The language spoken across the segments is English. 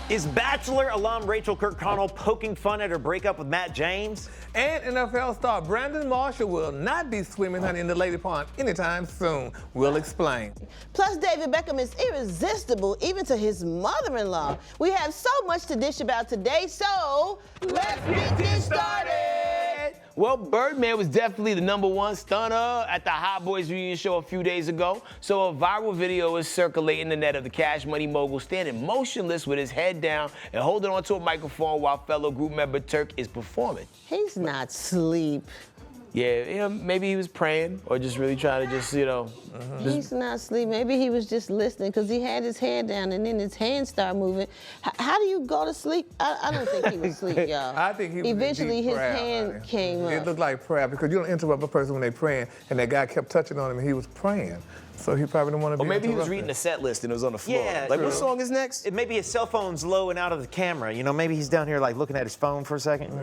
Is Bachelor alum Rachel Kirkconnell poking fun at her breakup with Matt James? And NFL star Brandon Marshall will not be swimming, honey, in the lady pond anytime soon. We'll explain. Plus, David Beckham is irresistible even to his mother-in-law. We have so much to dish about today, so let's get this started. Well, Birdman was definitely the #1 stunner at the Hot Boys reunion show a few days ago. So a viral video is circulating the net of the Cash Money mogul standing motionless with his head down and holding onto a microphone while fellow group member Turk is performing. He's not asleep. Yeah, maybe he was praying or just really trying to just, He's not asleep. Maybe he was just listening because he had his head down and then his hands started moving. How do you go to sleep? I don't think he was asleep, y'all. I think he was eventually in deep his prayer, hand honey. came up. It looked like prayer because you don't interrupt a person when they're praying, and that guy kept touching on him and he was praying. So he probably didn't want to be Or maybe he was interrupted. reading the set list and it was on the floor. Yeah, like, true. what song is next? Maybe his cell phone's low and out of the camera. You know, maybe he's down here like looking at his phone for a second.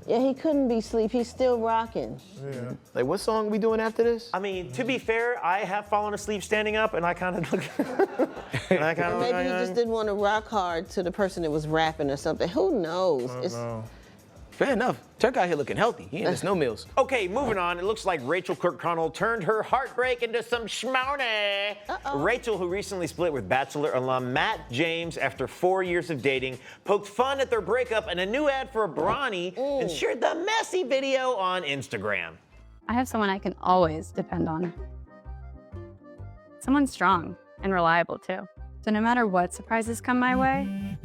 Yeah, he couldn't be asleep. He's still rocking. Yeah. Like, what song are we doing after this? I mean, to be fair, I have fallen asleep standing up, and I kind of look. and I kind of Maybe he just didn't want to rock hard to the person that was rapping or something. Who knows? Fair enough. Turk out here looking healthy. He ain't the snow meals. Okay, moving on. It looks like Rachel Kirkconnell turned her heartbreak into some schmoney. Rachel, who recently split with Bachelor alum Matt James after 4 years of dating, poked fun at their breakup in a new ad for a Brawny and shared the messy video on Instagram. I have someone I can always depend on. Someone strong and reliable, too. So no matter what surprises come my way,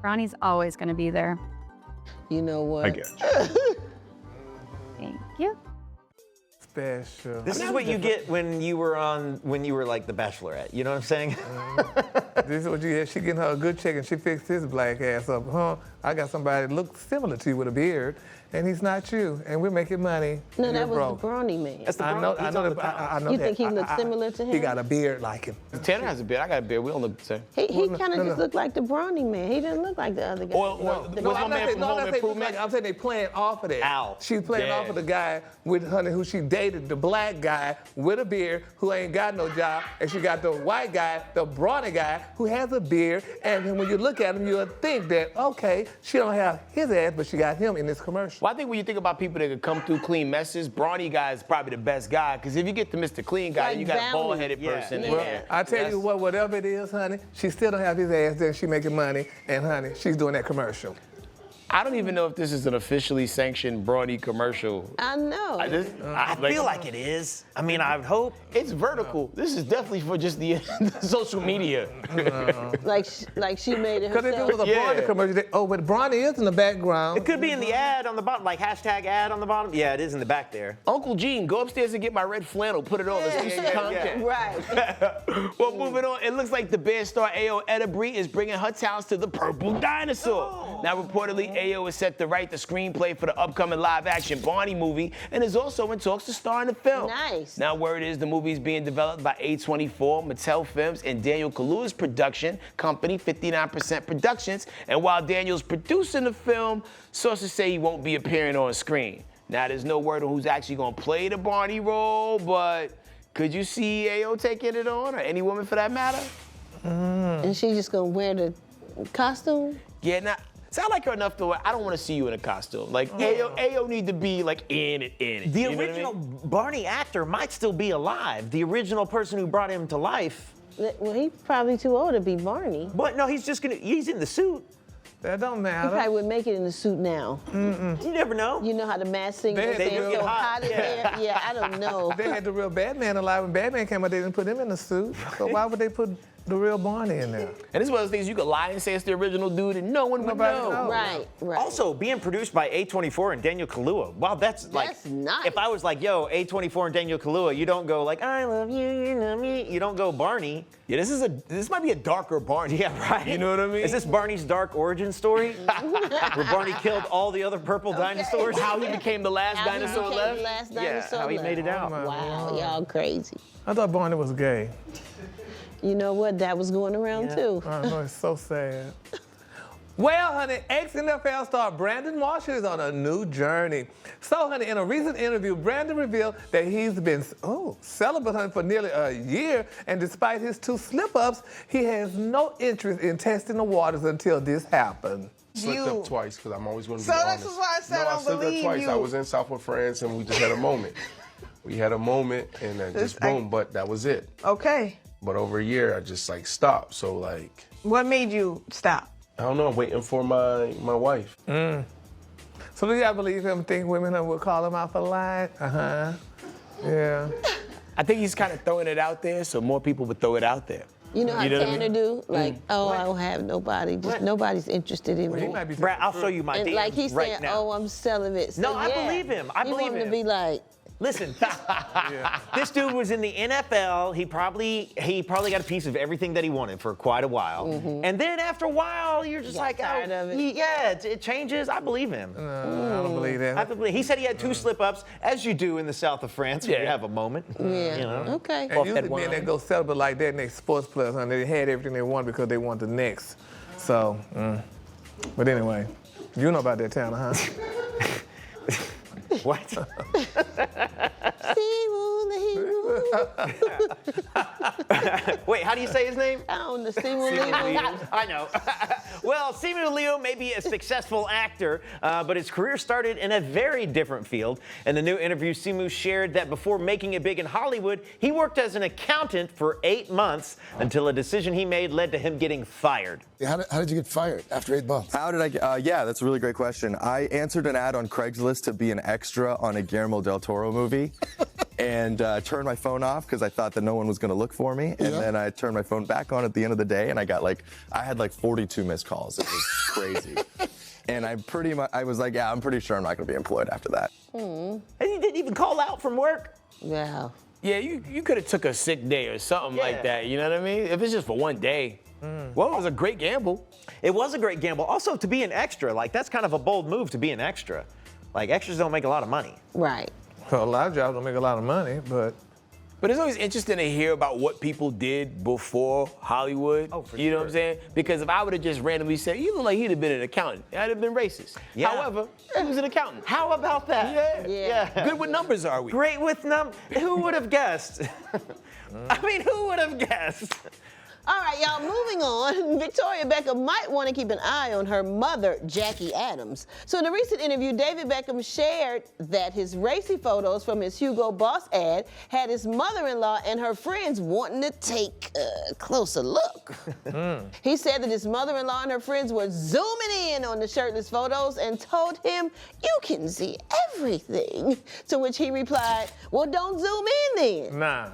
Ronnie's always going to be there. You know what? I get you. Thank you. Special. This is what you get when you were like the Bachelorette. You know what I'm saying? This is what you get. She getting her a good check and she fixed his black ass up. Huh? I got somebody that looks similar to you with a beard, and he's not you. And we're making money. No, and that you're was broke. the Brawny man. That's the I know. I know. I know You that. think he looks similar to him? He got a beard like him. Tanner has a beard. I got a beard. We don't look the same. He kind of just looked like the Brawny man. He didn't look like the other guy. Was my man from Home Improvement? I'm saying they playing off of that. Al. She's playing off of the guy with honey who she dated, the black guy with a beard who ain't got no job, and she got the white guy, the brawny guy who has a beard, and then when you look at him, you'll think that, okay, she don't have his ass, but she got him in this commercial. Well, I think when you think about people that could come through clean messes, Brawny guy is probably the best guy. Because if you get the Mr. Clean guy, Like you got a Bounty. bald-headed person. Yeah. in Well, there. I tell you what, whatever it is, honey, she still don't have his ass, then she making money, and honey, she's doing that commercial. I don't even know if this is an officially sanctioned Brawny commercial. I know. I feel like it is. I mean, I would hope. It's vertical. This is definitely for just the social media. like she made it Because if herself. it was a Brawny commercial, but Brawny is in the background. It could be in the ad on the bottom, like hashtag ad on the bottom. Yeah, it is in the back there. Uncle Gene, go upstairs and get my red flannel. Put it on. Let's do some content. Right. Well, moving on, it looks like the Bears star Ayo Edebri is bringing her talents to the Purple Dinosaur. Now, reportedly, Ayo is set to write the screenplay for the upcoming live-action Barney movie and is also in talks to star in the film. Nice. Now, word is the movie is being developed by A24, Mattel Films, and Daniel Kaluuya's production company, 59% Productions. And while Daniel's producing the film, sources say he won't be appearing on screen. Now, there's no word on who's actually going to play the Barney role, but could you see Ayo taking it on, or any woman for that matter? And she's just gonna wear the costume? Yeah, now, sound like her enough to where I don't want to see you in a costume. Like, Ayo need to be, like, in it. The You know what I original mean? Barney actor might still be alive. The original person who brought him to life. Well, he's probably too old to be Barney. But no, he's in the suit. That don't He matter. probably would make it in the suit now. You never know. You know how the masked singer They said do so get hot in there? Yeah, I don't know. They had the real Batman alive. When Batman came out, they didn't put him in the suit. So why would they put the real Barney in there? And this is one of those things you could lie and say it's the original dude and no one would Nobody know. knows. Right. Also, being produced by A24 and Daniel Kaluuya. Wow, that's nice. If I was like, yo, A24 and Daniel Kaluuya, you don't go like, I love you, you love me. You don't go Barney. Yeah, this might be a darker Barney. Yeah, right. You know what I mean? Is this Barney's dark origin story? Where Barney killed all the other purple dinosaurs? How he became the last How he dinosaur became left? the last Yeah, dinosaur how he left. made it out. Wow, y'all crazy. I thought Barney was gay. You know what? That was going around too. I know, it's so sad. Well, honey, ex-NFL star Brandon Marshall is on a new journey. So, honey, in a recent interview, Brandon revealed that he's been celibate, honey, for nearly a year, and despite his 2 slip-ups, he has no interest in testing the waters until this happened. Slipped up twice because I'm always going to be So honest. that's why I said no, I I slipped believe up twice. you. I was in South with friends and we just had a moment. We had a moment and then just boom, but that was it. Okay. But over a year, I just like stopped. So like, What made you stop? I don't know. I'm waiting for my wife. So do y'all believe him? Think women will call him out for lying? Yeah. I think he's kind of throwing it out there so more people would throw it out there. You know how You know what I Tanner mean? do? Like, oh, I don't have nobody. Just nobody's interested in Well, he me. might be Brad, I'll show you my And DMs like he's right saying, now. oh, I'm celibate. So, No, I yeah, believe him. I you believe want him him. to be like, Listen, this dude was in the NFL. He probably got a piece of everything that he wanted for quite a while. And then after a while, you're just Got like, tired of it. it changes. I believe him. I don't believe that. I believe. He said he had 2 slip-ups, as you do in the south of France when you Yeah. have a moment. yeah, You know? okay. And Off usually that men wine. that go celibate like that in their sports plus, honey, they had everything they wanted because they want the next. So, but anyway, you know about that town, huh? What? Wait, how do you say his name? I don't know, Simu I know. Well, Simu Liu may be a successful actor, but his career started in a very different field. In the new interview, Simu shared that before making it big in Hollywood, he worked as an accountant for 8 months until a decision he made led to him getting fired. How did you get fired after 8 months? How did I get, yeah, that's a really great question. I answered an ad on Craigslist to be an extra on a Guillermo del Toro movie and turned my phone off because I thought that no one was going to look for me. And then I turned my phone back on at the end of the day and I had like 42 missed calls. It was crazy. And I was like, yeah, I'm pretty sure I'm not going to be employed after that. And he didn't even call out from work. Wow. Yeah, you could have took a sick day or something like that, you know what I mean? If it's just for one day. Well, it was a great gamble. It was a great gamble. Also, to be an extra, like that's kind of a bold move to be an extra. Like extras don't make a lot of money. Right. Well, a lot of jobs don't make a lot of money, but But it's always interesting to hear about what people did before Hollywood. Oh, for You know sure. what I'm saying? Because if I would have just randomly said, you look like he'd have been an accountant, I'd have been racist. Yeah. However, he was an accountant. How about that? Yeah. Good with numbers, are we? Great with who would have guessed? I mean, who would have guessed? All right, y'all, moving on. Victoria Beckham might want to keep an eye on her mother, Jackie Adams. So in a recent interview, David Beckham shared that his racy photos from his Hugo Boss ad had his mother-in-law and her friends wanting to take a closer look. He said that his mother-in-law and her friends were zooming in on the shirtless photos and told him, you can see everything. To which he replied, well, don't zoom in then. nah.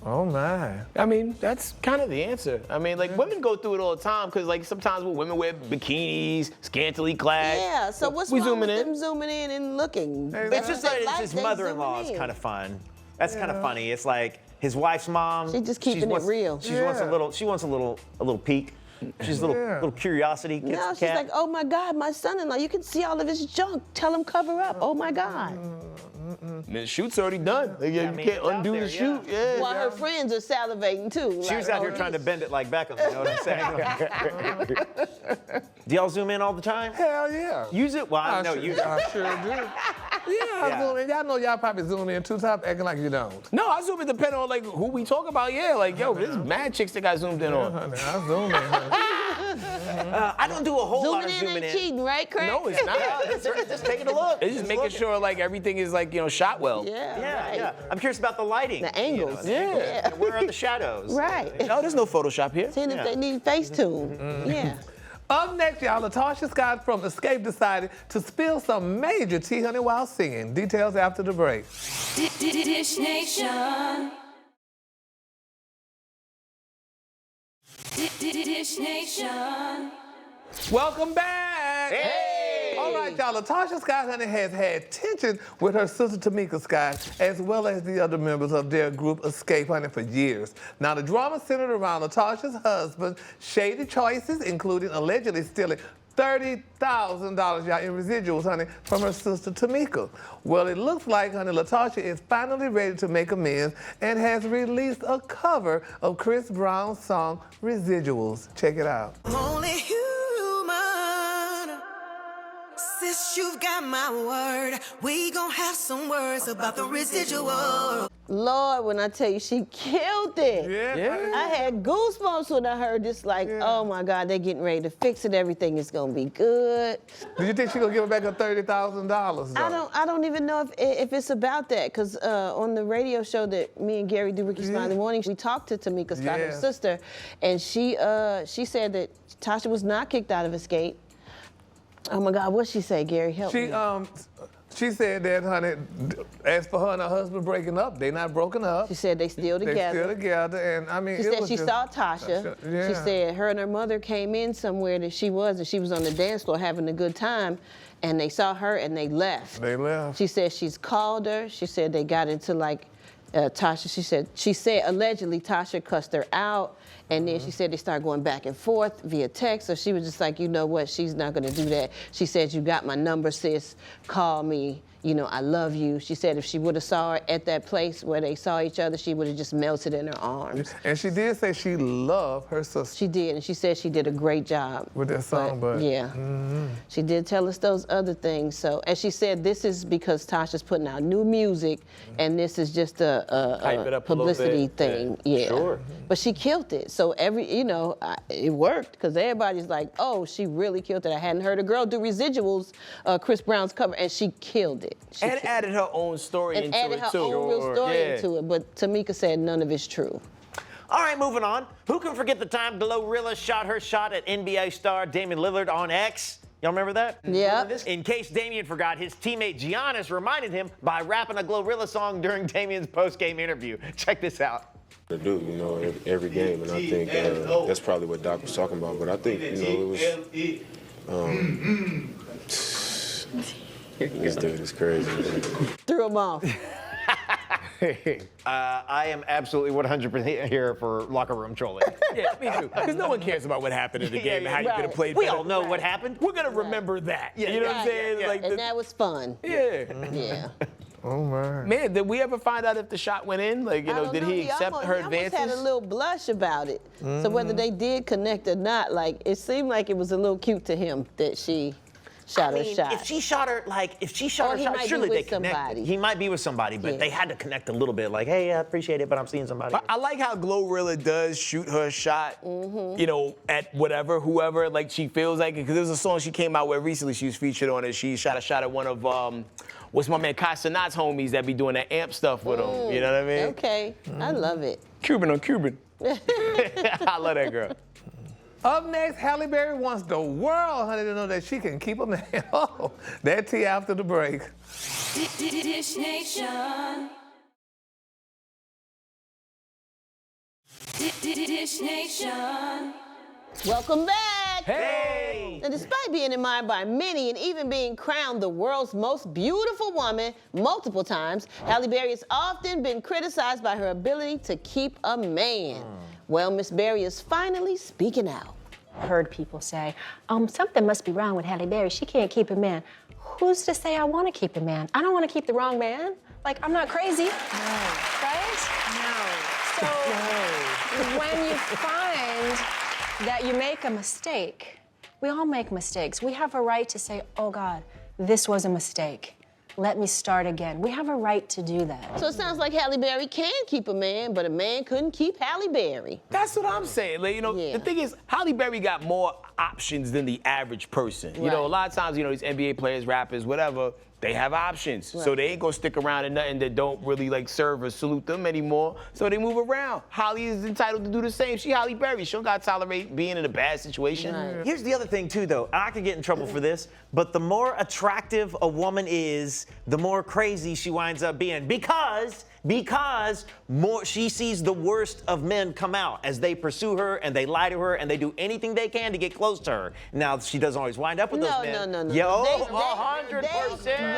Oh my. I mean, that's kind of the answer. I mean, like, women go through it all the time because, like, sometimes when women wear bikinis, scantily clad. Yeah, so what's we wrong zooming with in? them zooming in and looking? It's just that it's his mother-in-law is kind of fun. That's kind of funny. It's like his wife's mom. She just keeping it real. She wants a little peek. She's a little curiosity. Gets No, the she's cat. like, oh my God, my son-in-law, you can see all of his junk. Tell him cover up. Oh my God. And the shoot's already done. Like, you I mean, can't it's out undo there, the shoot. Yeah. While her friends are salivating too. She was out here trying to bend it like Beckham. You know what I'm saying? Do y'all zoom in all the time? Hell yeah. Use it? Well, I know you. I sure do. Yeah, I zoom in. Y'all know y'all probably zoom in too. Stop acting like you don't. No, I zoom in depending on, like, who we talk about. Yeah, like, yo, there's mad chicks that got zoomed in on. Honey, I zoom in, honey. I don't do a whole lot Zooming of in zooming ain't in. cheating, right, Craig? No, it's not. Just taking a look. It's just making sure, like, everything is, like, you know, shot well. Yeah, Yeah, right. yeah. I'm curious about the lighting. The angles. the angles. Yeah. And where are the shadows? Right. No, there's no Photoshop here. Seeing if they need Facetune. Yeah. Up next, y'all, Latocha Scott from Escape decided to spill some major tea, honey, while singing. Details after the break. Dish Nation. Dish Nation. Welcome back. Hey! All right, y'all. Latocha Scott, honey, has had tension with her sister Tamika Scott, as well as the other members of their group Escape, honey, for years. Now, the drama centered around Latocha's husband's shady choices, including allegedly stealing $30,000, y'all, in residuals, honey, from her sister Tamika. Well, it looks like, honey, Latocha is finally ready to make amends and has released a cover of Chris Brown's song, Residuals. Check it out. Only you promise you've got my word. We gon' have some words about the residual. Lord, when I tell you she killed it. Yeah. I had goosebumps when I heard this, like, oh my God, they're getting ready to fix it. Everything is gonna be good. Do you think she gonna give her back her $30,000? I don't even know if it's about that, because on the radio show that me and Gary do, Ricky Smiley in the Morning, we talked to Tamika Scott, her sister, and she said that Tasha was not kicked out of Escape. Oh my God, what'd she say, Gary? Help me. She said that, honey, as for her and her husband breaking up, they not broken up. She said they still together. They still together, and I mean, she said she saw Tasha. Yeah. She said her and her mother came in somewhere that she was, and she was on the dance floor having a good time, and they saw her and they left. They left. She said she's called her. She said they got into like Tasha. She said allegedly Tasha cussed her out. And then she said they started going back and forth via text. So she was just like, you know what, she's not gonna do that. She said, you got my number, sis, call me. You know, I love you. She said if she would have saw her at that place where they saw each other, she would have just melted in her arms. And she did say she loved her sister. She did, and she said she did a great job. With that song, but yeah. She did tell us those other things. So, and she said this is because Tasha's putting out new music, and this is just a publicity thing. Yeah. Sure. But she killed it. So it worked, because everybody's like, oh, she really killed it. I hadn't heard a girl do Residuals, Chris Brown's cover, and she killed it. She added her own story into it, too. And added her own real story into it. But Tamika said none of it's true. All right, moving on. Who can forget the time Glorilla shot her shot at NBA star Damian Lillard on X? Y'all remember that? Yeah. In case Damian forgot, his teammate Giannis reminded him by rapping a Glorilla song during Damian's post-game interview. Check this out. To do, you know, every game, and I think that's probably what Doc was talking about. But I think, you know, it was. This dude is crazy. Man. Threw him off. I am absolutely 100% here for locker room trolling. Yeah, me too. Because no one cares about what happened in the game and how you could have played better. We all know what happened. We're going to remember that. You know what I'm saying? Yeah. Like and that was fun. Yeah. Yeah. Oh, man. Man, did we ever find out if the shot went in? Like, did he accept her advances? He almost had a little blush about it. So whether they did connect or not, like, it seemed like it was a little cute to him that she shot her shot. If she shot her shot, surely they connected. He might be with somebody, but they had to connect a little bit. Like, hey, I appreciate it, but I'm seeing somebody. I like how Glorilla does shoot her shot, you know, at whoever, like she feels like it. Because there's a song she came out with recently she was featured on it. She shot a shot at one of, what's my man, Kai Sinat's homies that be doing that amp stuff with him. You know what I mean? Okay, I love it. Cuban on Cuban. I love that girl. Up next, Halle Berry wants the world, honey, to know that she can keep a man. Oh, that tea after the break. Dish Nation. Dish Nation. Welcome back. Hey! Now, despite being admired by many and even being crowned the world's most beautiful woman multiple times, Halle Berry has often been criticized by her ability to keep a man. Well, Miss Berry is finally speaking out. Heard people say, something must be wrong with Halle Berry. She can't keep a man. Who's to say I want to keep a man? I don't want to keep the wrong man. Like, I'm not crazy. No. Right? No. So when you find that you make a mistake, we all make mistakes. We have a right to say, oh God, this was a mistake. Let me start again. We have a right to do that. So it sounds like Halle Berry can keep a man, but a man couldn't keep Halle Berry. That's what I'm saying. Like, the thing is, Halle Berry got more options than the average person. You know, a lot of times, these NBA players, rappers, whatever, they have options. So they ain't gonna stick around in nothing that don't really like serve or salute them anymore. So they move around. Halle is entitled to do the same. She Halle Berry. She don't gotta tolerate being in a bad situation. Right. Here's the other thing too, though. I could get in trouble for this, but the more attractive a woman is, the more crazy she winds up being. Because she sees the worst of men come out as they pursue her and they lie to her and they do anything they can to get close to her. Now, she doesn't always wind up with those men. No. Yo, 100%.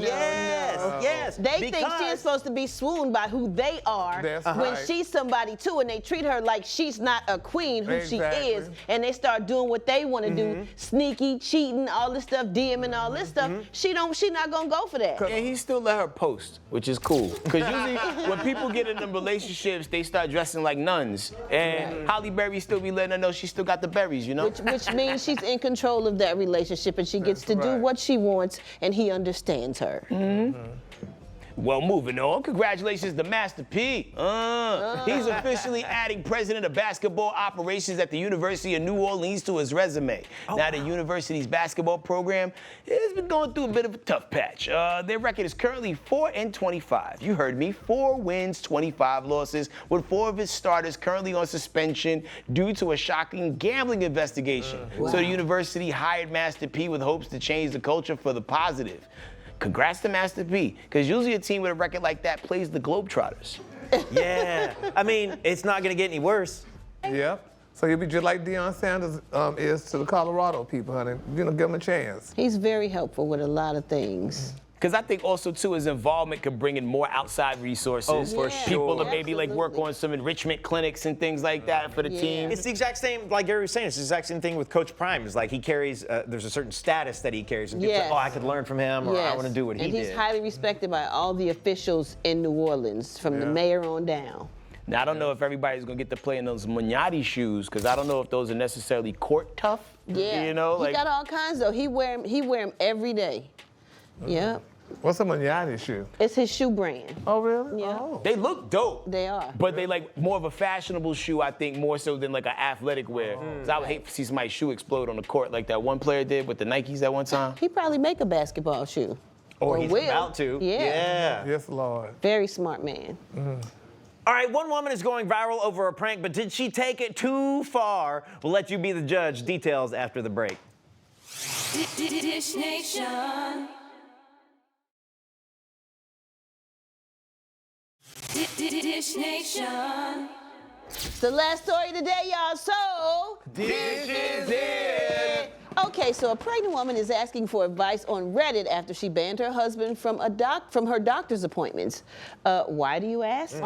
Yes. They think she's supposed to be swooned by who they are when she's somebody too, and they treat her like she's not a queen who she is, and they start doing what they want to do, sneaky, cheating, all this stuff, DMing, all this stuff. She not gonna go for that. And he still let her post, which which is cool. Because usually when people get in them relationships, they start dressing like nuns. And Halle Berry still be letting her know she still got the berries, you know? Which means she's in control of that relationship and she gets to do what she wants and he understands her. Well, moving on, congratulations to Master P. He's officially adding president of basketball operations at the University of New Orleans to his resume. Now, the university's basketball program has been going through a bit of a tough patch. Their record is currently 4-25. You heard me, 4 wins, 25 losses, with 4 of his starters currently on suspension due to a shocking gambling investigation. So the university hired Master P with hopes to change the culture for the positive. Congrats to Master P, because usually a team with a record like that plays the Globetrotters. Yeah, I mean, it's not going to get any worse. Yep. So you'll be just like Deion Sanders is to the Colorado people, honey. You know, give him a chance. He's very helpful with a lot of things. Because I think also, too, his involvement could bring in more outside resources. Oh, for sure. People to maybe like work on some enrichment clinics and things like that for the team. It's the exact same, like Gary was saying, it's the exact same thing with Coach Prime. It's like he carries, there's a certain status that he carries. And people say, oh, I could learn from him, or I want to do what he did. And he's highly respected by all the officials in New Orleans, from the mayor on down. Now, I don't know if everybody's going to get to play in those Mugnati shoes, because I don't know if those are necessarily court tough. Yeah, you know, he got all kinds, though. He wear them every day. Yeah. What's a Mugnati shoe? It's his shoe brand. Oh, really? Yeah. Oh. They look dope. They are. But they like more of a fashionable shoe, I think, more so than like an athletic wear. Because I would hate to see somebody's shoe explode on the court like that one player did with the Nikes that one time. He probably make a basketball shoe. Or he's will. about to. Yeah. Yes, Lord. Very smart man. All right, one woman is going viral over a prank, but did she take it too far? We'll let you be the judge. Details after the break. Dish Nation. Dish Nation. It's the last story today, y'all. So, This is it. Okay, so a pregnant woman is asking for advice on Reddit after she banned her husband from her doctor's appointments. Why do you ask?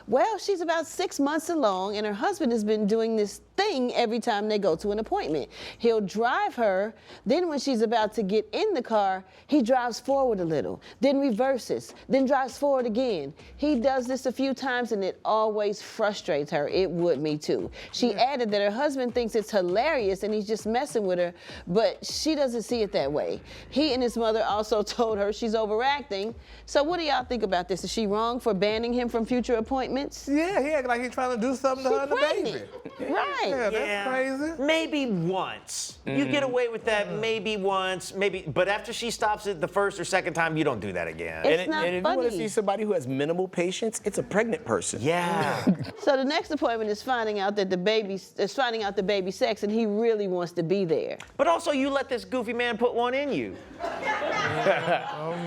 Well, she's about 6 months along, and her husband has been doing this thing every time they go to an appointment. He'll drive her, then when she's about to get in the car, he drives forward a little, then reverses, then drives forward again. He does this a few times, and it always frustrates her. It would me too. She added that her husband thinks it's hilarious and he's just messing with her, but she doesn't see it that way. He and his mother also told her she's overacting. So what do y'all think about this? Is she wrong for banning him from future appointments? Yeah, he acted like he's trying to do something to her and the baby. Right. Yeah, that's crazy. Maybe once. You get away with that maybe once, maybe, but after she stops it the first or second time, you don't do that again. It's not and if you want to funny. see somebody who has minimal patience, it's a pregnant person. Yeah. So the next appointment is finding out the baby sex, and he really wants to be there. But also, you let this goofy man put one in you.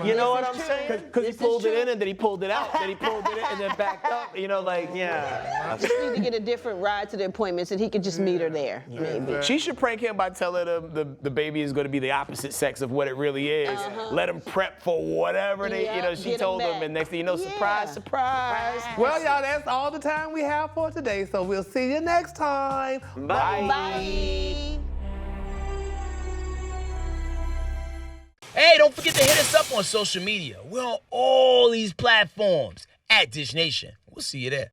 You know what I'm saying? Because he pulled it in and then he pulled it out. Then he pulled it in and then backed up. You know, like, yeah. Just need to get a different ride to the appointments, and he could just meet her there. Maybe. She should prank him by telling him the baby is going to be the opposite sex of what it really is. Let him prep for whatever she get told him him, back. and next thing you know, surprise, surprise. Well, y'all, that's all the time we have for today, so we'll see you next time. Bye. Bye. Hey, don't forget to hit us up on social media. We're on all these platforms at Dish Nation. We'll see you there.